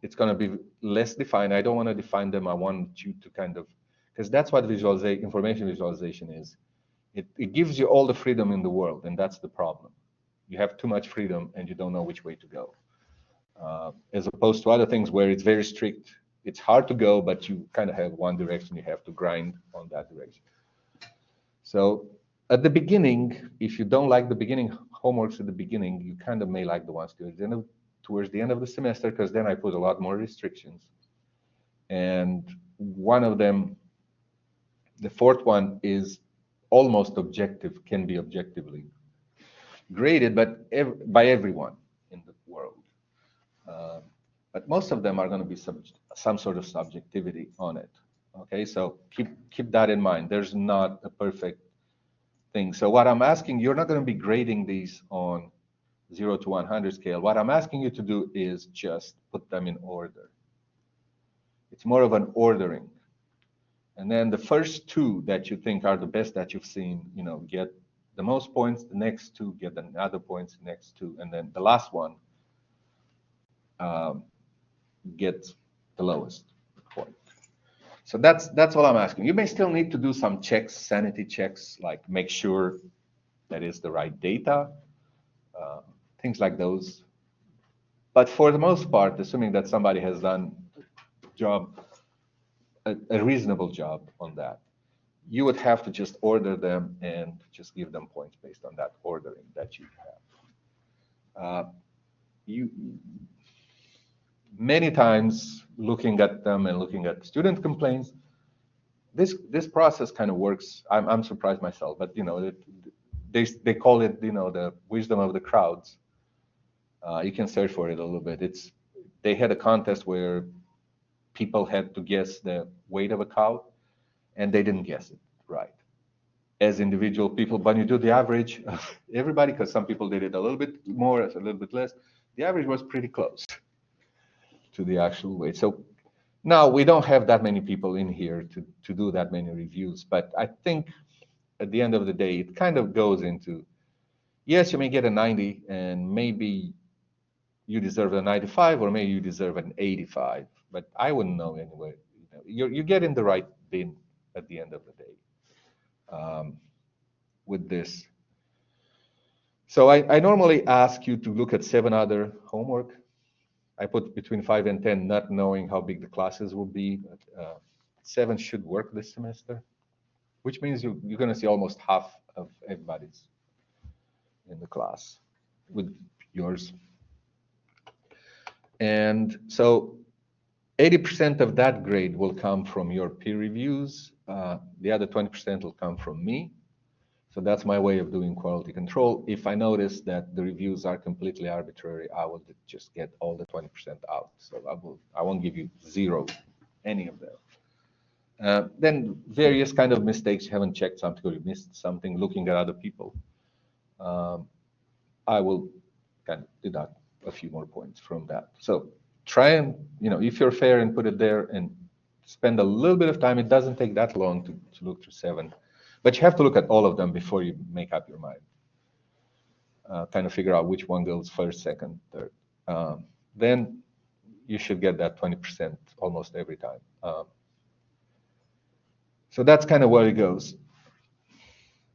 it's going to be less defined. I don't want to define them. I want you to kind of, because that's what information visualization is. It gives you all the freedom in the world, and that's the problem. You have too much freedom, and you don't know which way to go. As opposed to other things where it's very strict. It's hard to go, but you kind of have one direction. You have to grind on that direction. So at the beginning, if you don't like the beginning homeworks at the beginning, you kind of may like the ones towards the end of the semester, because then I put a lot more restrictions. And one of them, the fourth one, is almost objective, can be objectively graded, but by everyone in the world. But most of them are going to be some sort of subjectivity on it. Okay, so keep that in mind. There's not a perfect thing. So what I'm asking, you're not going to be grading these on 0 to 100 scale. What I'm asking you to do is just put them in order. It's more of an ordering. And then the first two that you think are the best that you've seen, get the most points. The next two get another points, the next two. And then the last one gets the lowest point. So that's all I'm asking. You may still need to do some checks, sanity checks, like make sure that is the right data, things like those. But for the most part, assuming that somebody has done a reasonable job on that, you would have to just order them and just give them points based on that ordering that you have. Many times, looking at them and looking at student complaints, this process kind of works. I'm surprised myself, but they call it the wisdom of the crowds. You can search for it a little bit. They had a contest where people had to guess the weight of a cow, and they didn't guess it right as individual people. But you do the average of everybody, because some people did it a little bit more, a little bit less. The average was pretty close to the actual weight. So Now, we don't have that many people in here to do that many reviews, but I think at the end of the day, it kind of goes into, yes, you may get a 90, and maybe you deserve a 95, or maybe you deserve an 85, but I wouldn't know anyway. You get in the right bin at the end of the day with this. So I normally ask you to look at 7 other homework. I put between 5 and 10, not knowing how big the classes will be. But, 7 should work this semester, which means you're going to see almost half of everybody's in the class with yours. And so 80% of that grade will come from your peer reviews. The other 20% will come from me. So that's my way of doing quality control. If I notice that the reviews are completely arbitrary, I will just get all the 20% out. So I won't give you 0, any of them. Then various kind of mistakes, you haven't checked something or you missed something, looking at other people. I will kind of deduct a few more points from that. So try and, if you're fair, and put it there and spend a little bit of time. It doesn't take that long to look through 7. But you have to look at all of them before you make up your mind. Kind of figure out which one goes first, second, third. Then you should get that 20% almost every time. So that's kind of where it goes.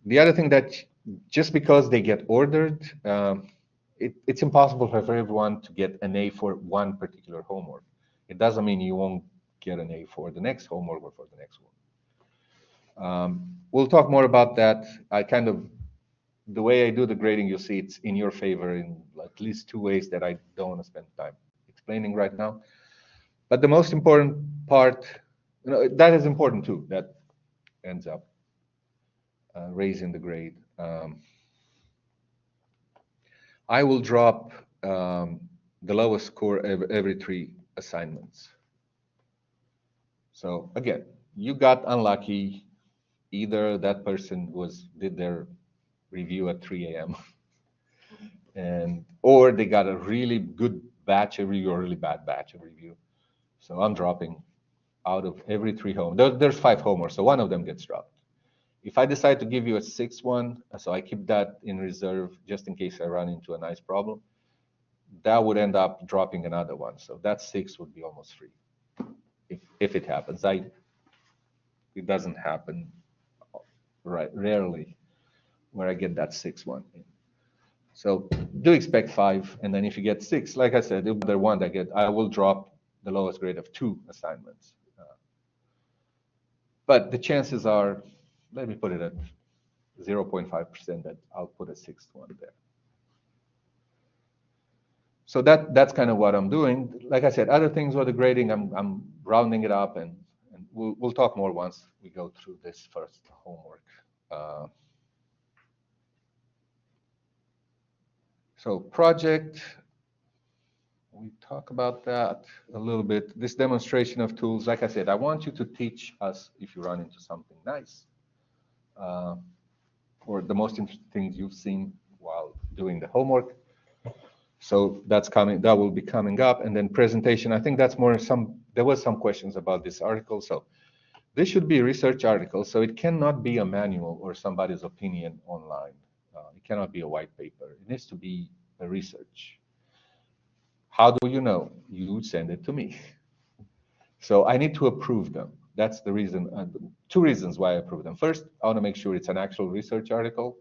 The other thing that just because they get ordered, it's impossible for everyone to get an A for one particular homework. It doesn't mean you won't get an A for the next homework or for the next one. We'll talk more about that. The way I do the grading, you'll see it's in your favor in at least 2 ways that I don't want to spend time explaining right now. But the most important part, that is important too, that ends up raising the grade. I will drop the lowest score every 3 assignments. So again, you got unlucky. Either that person did their review at 3 a.m. or they got a really good batch of review or a really bad batch of review. So I'm dropping out of every 3 homework. There's 5 homeworks, so one of them gets dropped. If I decide to give you a 6th one, so I keep that in reserve just in case I run into a nice problem, that would end up dropping another one. So that 6 would be almost free if it happens. It doesn't happen rarely where I get that 6th one. So do expect 5, and then if you get 6, like I said, the one that I will drop the lowest grade of 2 assignments. But the chances are, let me put it at 0.5% that I'll put a 6th one there. So that's kind of what I'm doing. Like I said, other things with the grading, I'm rounding it up, and we'll talk more once we go through this first homework. So project, we talk about that a little bit. This demonstration of tools, like I said, I want you to teach us if you run into something nice, or the most interesting things you've seen while doing the homework. So that's coming, that will be coming up. And then presentation, I think that's more there was some questions about this article. So this should be a research article. So it cannot be a manual or somebody's opinion online. It cannot be a white paper. It needs to be a research. How do you know? You send it to me. So I need to approve them. That's the reason, 2 reasons why I approve them. First, I want to make sure it's an actual research article.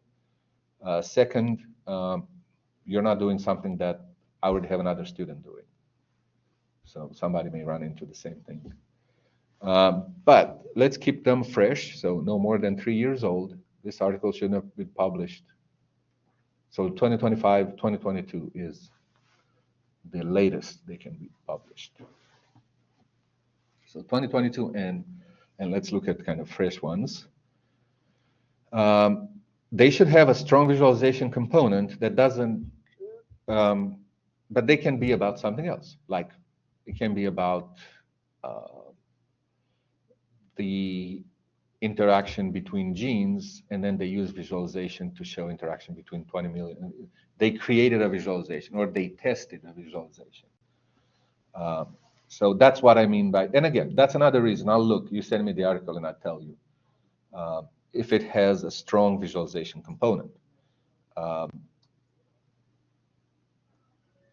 Second, you're not doing something that I would have another student doing. So somebody may run into the same thing. But let's keep them fresh. So no more than 3 years old. This article should have been published. So 2025, 2022 is the latest they can be published. So 2022, and let's look at kind of fresh ones. They should have a strong visualization component that doesn't, but they can be about something else. Like it can be about the interaction between genes, and then they use visualization to show interaction between 20 million. They created a visualization, or they tested a visualization. So that's what I mean by, and again, that's another reason. I'll look, you send me the article and I'll tell you if it has a strong visualization component.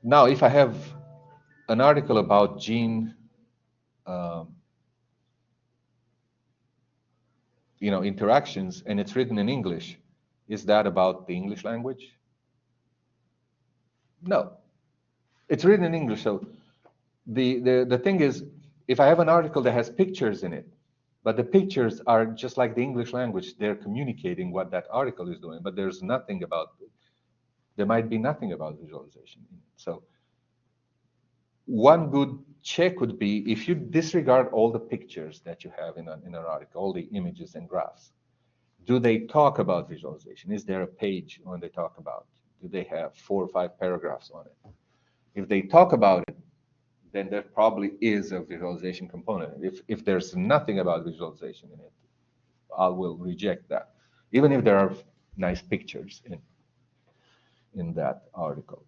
Now, if I have an article about gene, interactions, and it's written in English, is that about the English language? No, it's written in English. So the thing is, if I have an article that has pictures in it, but the pictures are just like the English language, they're communicating what that article is doing, but there's nothing about, there might be nothing about visualization. So one good check would be if you disregard all the pictures that you have in an article, all the images and graphs. Do they talk about visualization? Is there a page when they talk about? Do they have 4 or 5 paragraphs on it? If they talk about it, then there probably is a visualization component. If there's nothing about visualization in it, I will reject that, even if there are nice pictures in that article.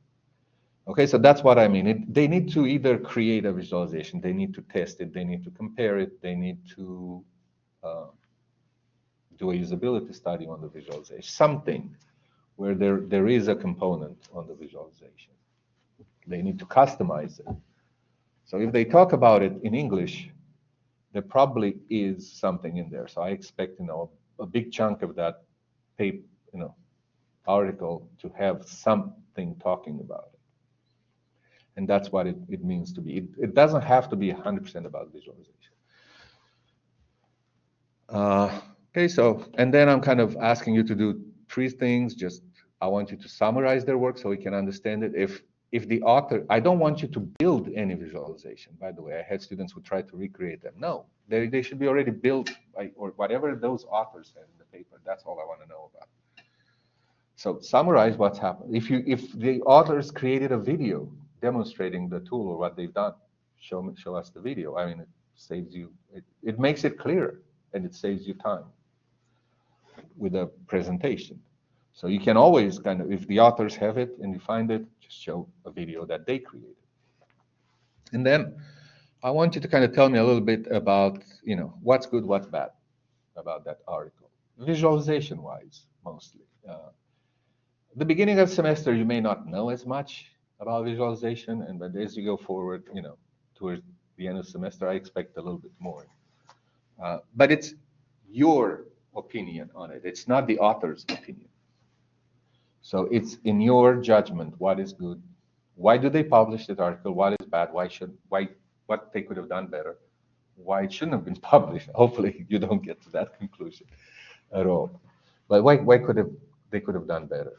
Okay, so that's what I mean. They need to either create a visualization, they need to test it, they need to compare it, they need to do a usability study on the visualization, something where there is a component on the visualization. They need to customize it. So if they talk about it in English, there probably is something in there. So I expect, a big chunk of that paper, article to have something talking about it. And that's what it means to be. It doesn't have to be 100% about visualization. Okay, so, and then I'm kind of asking you to do 3 things. Just, I want you to summarize their work so we can understand it. If the author, I don't want you to build any visualization, by the way. I had students who tried to recreate them. No, they should be already built by, or whatever those authors said in the paper. That's all I want to know about. So summarize what's happened. If the authors created a video demonstrating the tool or what they've done, show us the video. I mean, it saves you, it makes it clearer, and it saves you time with a presentation. So you can always kind of, if the authors have it and you find it, just show a video that they created. And then I want you to kind of tell me a little bit about, what's good, what's bad about that article, visualization-wise, mostly. The beginning of the semester, you may not know as much about visualization, but as you go forward, towards the end of the semester, I expect a little bit more. But it's your opinion on it. It's not the author's opinion. So it's in your judgment what is good. Why do they publish that article? What is bad? What they could have done better? Why it shouldn't have been published? Hopefully you don't get to that conclusion at all. But why they could have done better?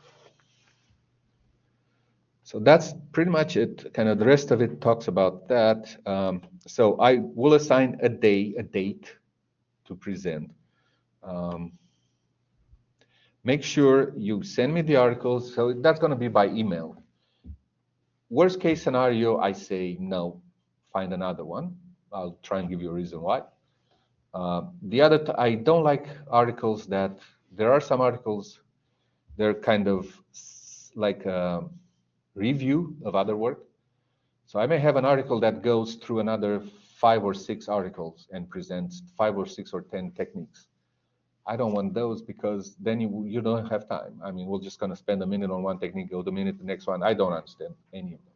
So that's pretty much it. Kind of the rest of it talks about that. So I will assign a date to present. Make sure you send me the articles. So that's going to be by email. Worst case scenario, I say no, find another one. I'll try and give you a reason why. The other, I don't like articles that, there are some articles, they're kind of like a review of other work. So I may have an article that goes through another 5 or 6 articles and presents 5 or 6 or 10 techniques. I don't want those because then you don't have time. I mean, we're just going to spend a minute on one technique, go the minute the next one. I don't understand any of them.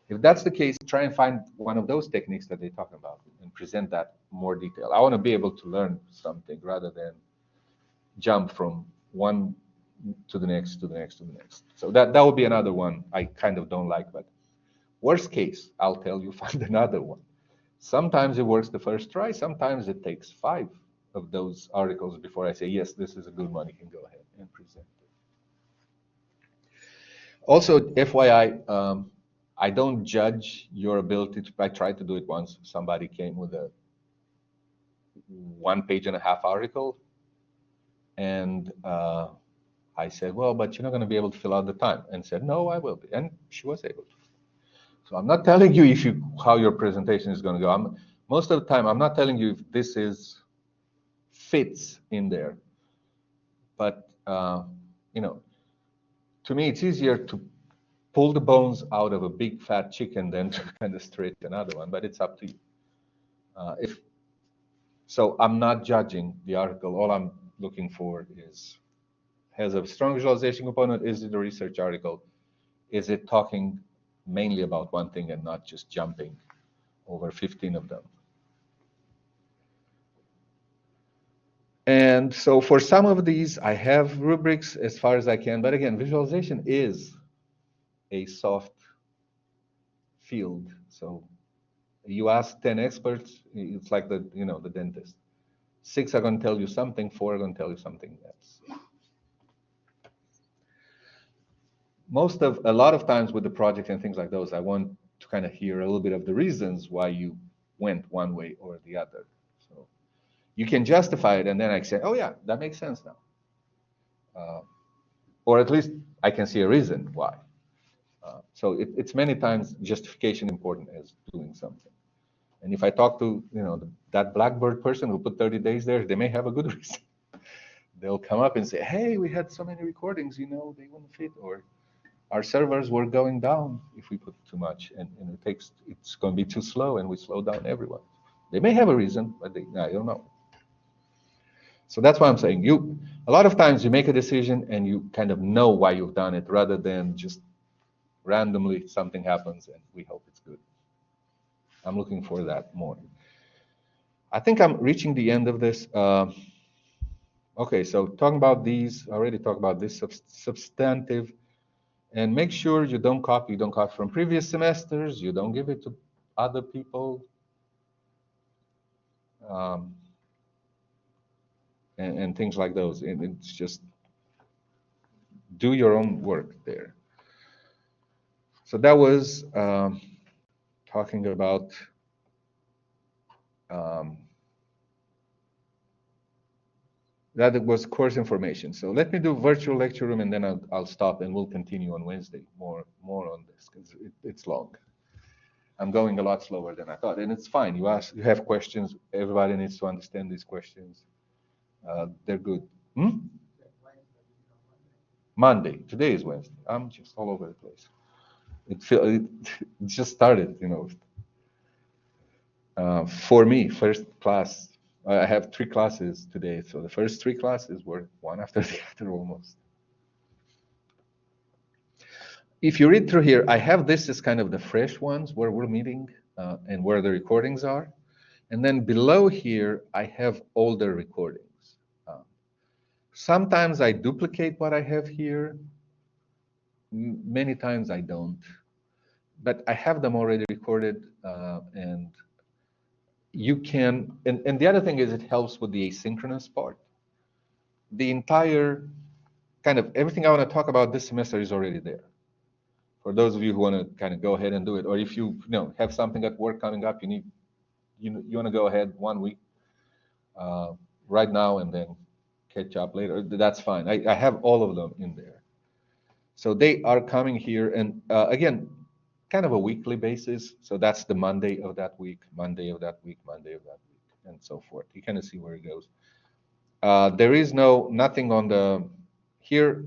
If that's the case, try and find one of those techniques that they talk about and present that more detail. I want to be able to learn something rather than jump from one to the next, to the next, to the next. So that would be another one I kind of don't like, but worst case, I'll tell you, find another one. Sometimes it works the first try. Sometimes it takes 5 of those articles before I say, yes, this is a good one. You can go ahead and present it. Also, FYI, I don't judge your ability to, I tried to do it once. Somebody came with a 1.5-page article. And I said, well, but you're not going to be able to fill out the time. And said, no, I will be. And she was able to. So I'm not telling you how your presentation is going to go. Most of the time, I'm not telling you if this fits in there. But, to me, it's easier to pull the bones out of a big fat chicken than to kind of stretch another one, but it's up to you. If so, I'm not judging the article. All I'm looking for is, has a strong visualization component? Is it a research article? Is it talking mainly about one thing and not just jumping over 15 of them? And so for some of these, I have rubrics as far as I can. But again, visualization is a soft field. So you ask 10 experts, it's like the dentist. 6 are going to tell you something, 4 are going to tell you something else. A lot of times with the project and things like those, I want to kind of hear a little bit of the reasons why you went one way or the other. So you can justify it, and then I say, oh yeah, that makes sense now. Or at least I can see a reason why. So it's many times justification important as doing something. And if I talk to that Blackbird person who put 30 days there, they may have a good reason. They'll come up and say, hey, we had so many recordings, they wouldn't fit, or our servers were going down if we put too much, and it's going to be too slow, and we slow down everyone. They may have a reason, but I don't know. So that's why I'm saying a lot of times you make a decision and you kind of know why you've done it, rather than just randomly something happens and we hope it's good. I'm looking for that more. I think I'm reaching the end of this. Okay, so talking about these, I already talked about this substantive, and make sure you don't copy from previous semesters, you don't give it to other people. And things like those. And it's just do your own work there. So that was talking about that was course information. So let me do virtual lecture room, and then I'll stop, and we'll continue on Wednesday more on this, because it's long. I'm going a lot slower than I thought, and it's fine. You have questions. Everybody needs to understand these questions. They're good. Monday. Today is Wednesday. I'm just all over the place. It just started, for me, first class. I have 3 classes today, so the first 3 classes were one after the other almost. If you read through here, I have this as kind of the fresh ones where we're meeting and where the recordings are. And then below here, I have older recordings. Sometimes I duplicate what I have here. Many times I don't. But I have them already recorded, and you can, and the other thing is it helps with the asynchronous part. The entire kind of everything I want to talk about this semester is already there. For those of you who want to kind of go ahead and do it, or if you have something at work coming up, you want to go ahead 1 week right now and then catch up later, that's fine. I have all of them in there. So they are coming here, and again, kind of a weekly basis. So that's the Monday of that week, Monday of that week, Monday of that week, and so forth. You kind of see where it goes. There is nothing on the here.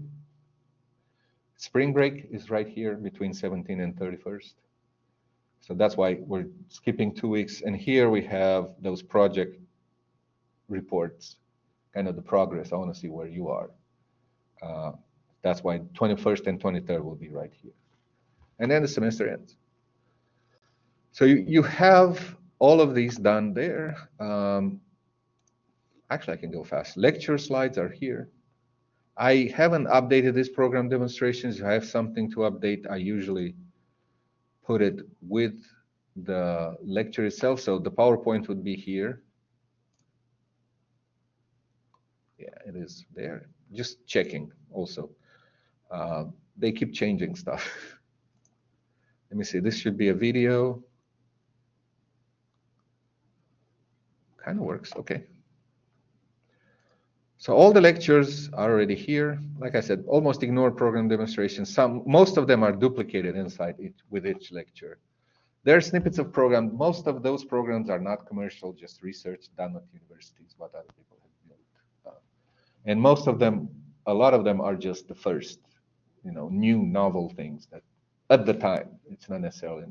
Spring break is right here between 17 and 31st. So that's why we're skipping 2 weeks. And here we have those project reports, kind of the progress. I want to see where you are. That's why 21st and 23rd will be right here. And then the semester ends. So you have all of these done there. Actually, I can go fast. Lecture slides are here. I haven't updated this program demonstrations. If I have something to update, I usually put it with the lecture itself. So the PowerPoint would be here. Yeah, it is there. Just checking also. They keep changing stuff. Let me see, this should be a video. Kind of works, okay. So all the lectures are already here. Like I said, almost ignore program demonstrations. Most of them are duplicated inside with each lecture. There are snippets of programs. Most of those programs are not commercial, just research done at universities, what other people have built. And most of them, a lot of them are just the first, new novel things that at the time. It's not necessarily,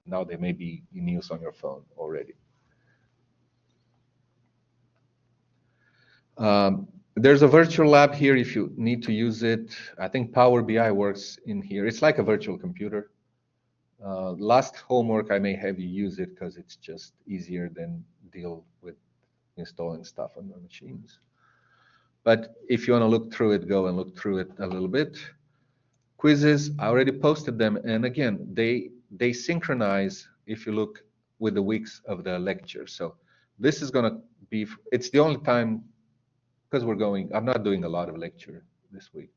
now they may be in use on your phone already. There's a virtual lab here if you need to use it. I think Power BI works in here. It's like a virtual computer. Last homework, I may have you use it because it's just easier than deal with installing stuff on the machines. But if you want to look through it, go and look through it a little bit. Quizzes, I already posted them. And again, they synchronize if you look with the weeks of the lecture. So this is going to be, it's the only time, because I'm not doing a lot of lecture this week.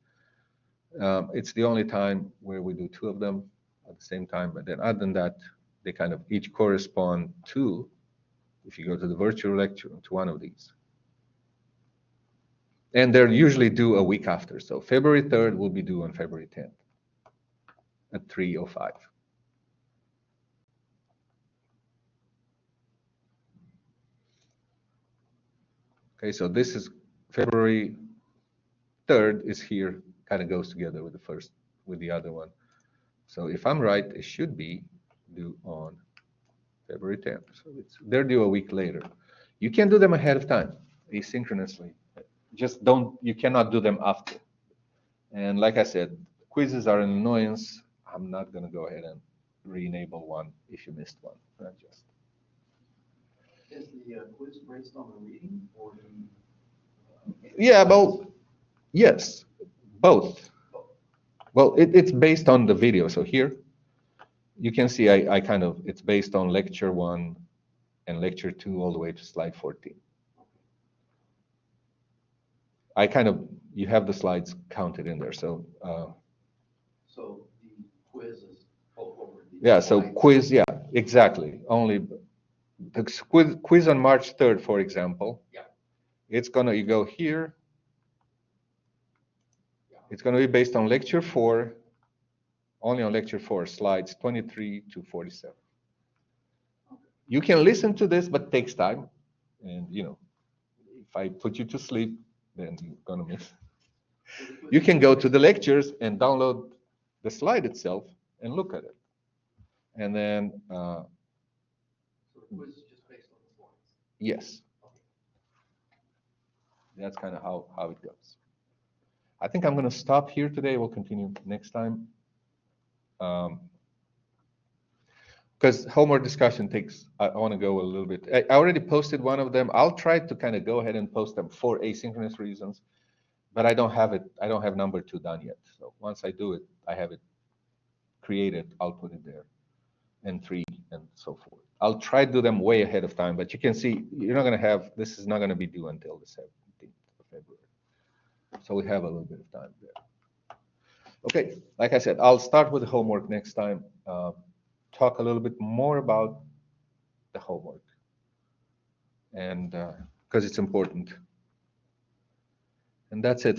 It's the only time where we do 2 of them at the same time. But then other than that, they kind of each correspond to, if you go to the virtual lecture, to one of these. And they're usually due a week after. So February 3rd will be due on February 10th at 3:05. Okay, so this is February 3rd is here, kind of goes together with the first, with the other one. So if I'm right, it should be due on February 10th. So they're due a week later. You can do them ahead of time, asynchronously. Just you cannot do them after. And like I said, quizzes are an annoyance. I'm not going to go ahead and re-enable one if you missed one.
Is the quiz based on the reading or the?
Yeah, well, yes, both. Well, it's based on the video. So here, you can see it's based on lecture 1 and lecture 2 all the way to slide 14. You have the slides counted in there. So.
So the quiz is over the.
Yeah, so quiz, yeah, exactly. Only the quiz on March 3rd, for example.
Yeah.
You go here. Yeah. It's gonna be based on lecture 4, only on lecture 4, slides 23 to 47. Okay. You can listen to this, but it takes time. And if I put you to sleep, then you're gonna miss. You can go to the lectures and download the slide itself and look at it. And then
so the quiz is just based on the slides.
Yes. Okay. That's kind of how it goes. I think I'm going to stop here today. We'll continue next time. Because homework discussion I want to go a little bit. I already posted one of them. I'll try to kind of go ahead and post them for asynchronous reasons, but I don't have it. I don't have number 2 done yet. So once I do it, I have it created. I'll put it there, and 3 and so forth. I'll try to do them way ahead of time, but you can see you're not going to have, this is not going to be due until the 17th of February. So we have a little bit of time there. Okay, like I said, I'll start with the homework next time. Talk a little bit more about the homework, and because it's important. And that's it.